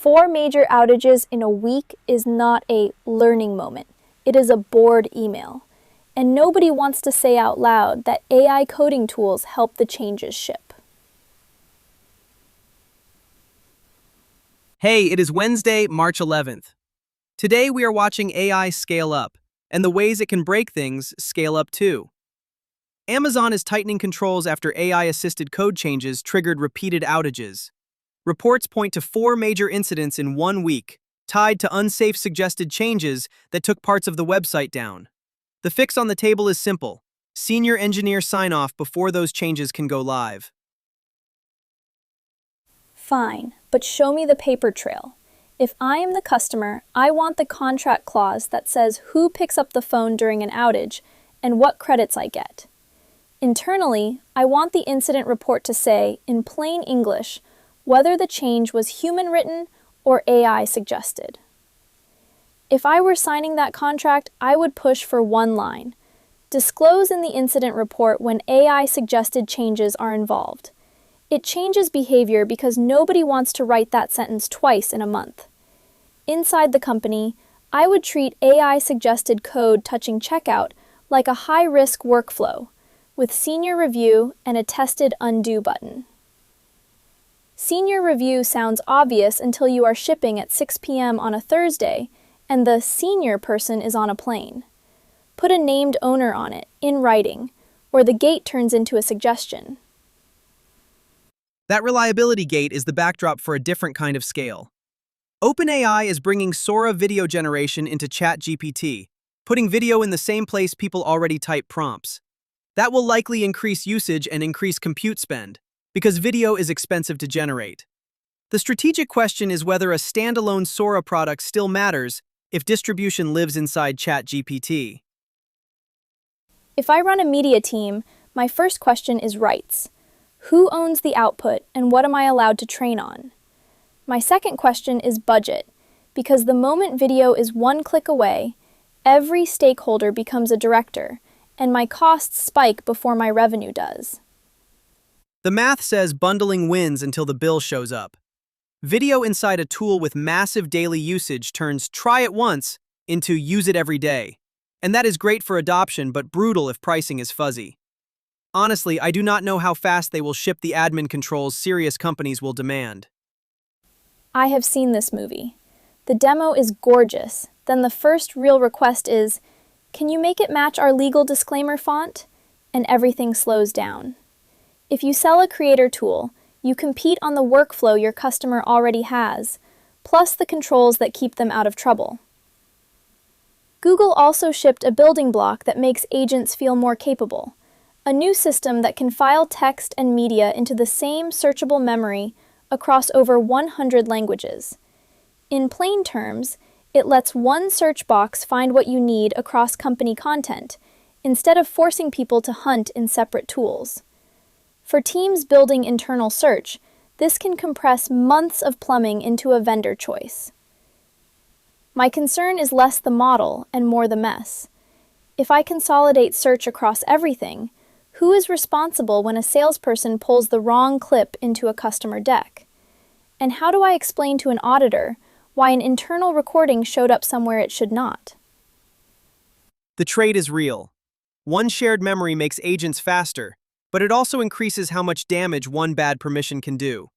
4 major outages in a week is not a learning moment. It is a bored email. And nobody wants to say out loud that AI coding tools help the changes ship. Hey, it is Wednesday, March 11th. Today we are watching AI scale up, and the ways it can break things scale up too. Amazon is tightening controls after AI-assisted code changes triggered repeated outages. Reports point to 4 major incidents in 1 week, tied to unsafe suggested changes that took parts of the website down. The fix on the table is simple: senior engineer sign-off before those changes can go live. Fine, but show me the paper trail. If I am the customer, I want the contract clause that says who picks up the phone during an outage and what credits I get. Internally, I want the incident report to say, in plain English, whether the change was human-written or AI suggested. If I were signing that contract, I would push for one line: disclose in the incident report when AI-suggested changes are involved. It changes behavior because nobody wants to write that sentence twice in a month. Inside the company, I would treat AI-suggested code touching checkout like a high-risk workflow, with senior review and a tested undo button. Senior review sounds obvious until you are shipping at 6 p.m. on a Thursday and the senior person is on a plane. Put a named owner on it, in writing, or the gate turns into a suggestion. That reliability gate is the backdrop for a different kind of scale. OpenAI is bringing Sora video generation into ChatGPT, putting video in the same place people already type prompts. That will likely increase usage and increase compute spend, because video is expensive to generate. The strategic question is whether a standalone Sora product still matters if distribution lives inside ChatGPT. If I run a media team, my first question is rights. Who owns the output and what am I allowed to train on? My second question is budget, because the moment video is one click away, every stakeholder becomes a director, and my costs spike before my revenue does. The math says bundling wins until the bill shows up. Video inside a tool with massive daily usage turns try it once into use it every day. And that is great for adoption, but brutal if pricing is fuzzy. Honestly, I do not know how fast they will ship the admin controls serious companies will demand. I have seen this movie. The demo is gorgeous. Then the first real request is, can you make it match our legal disclaimer font? And everything slows down. If you sell a creator tool, you compete on the workflow your customer already has, plus the controls that keep them out of trouble. Google also shipped a building block that makes agents feel more capable, a new system that can file text and media into the same searchable memory across over 100 languages. In plain terms, it lets one search box find what you need across company content, instead of forcing people to hunt in separate tools. For teams building internal search, this can compress months of plumbing into a vendor choice. My concern is less the model and more the mess. If I consolidate search across everything, who is responsible when a salesperson pulls the wrong clip into a customer deck? And how do I explain to an auditor why an internal recording showed up somewhere it should not? The trade is real. One shared memory makes agents faster, but it also increases how much damage one bad permission can do.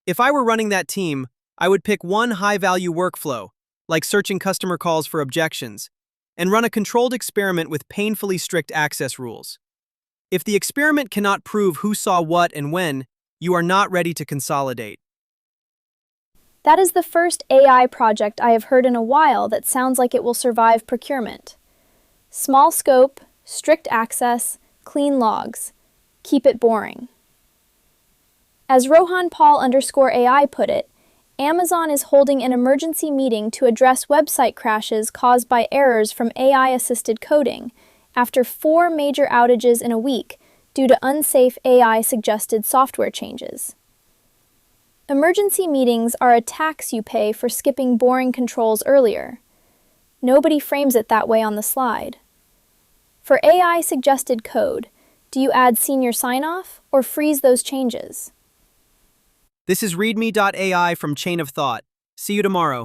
If I were running that team, I would pick one high-value workflow, like searching customer calls for objections, and run a controlled experiment with painfully strict access rules. If the experiment cannot prove who saw what and when, you are not ready to consolidate. That is the first AI project I have heard in a while that sounds like it will survive procurement. Small scope, strict access, clean logs. Keep it boring. As Rohan Paul_AI put it, Amazon is holding an emergency meeting to address website crashes caused by errors from AI-assisted coding after 4 major outages in a week due to unsafe AI-suggested software changes. Emergency meetings are a tax you pay for skipping boring controls earlier. Nobody frames it that way on the slide. For AI-suggested code, do you add senior sign-off or freeze those changes? This is readme.ai from Chain of Thought. See you tomorrow.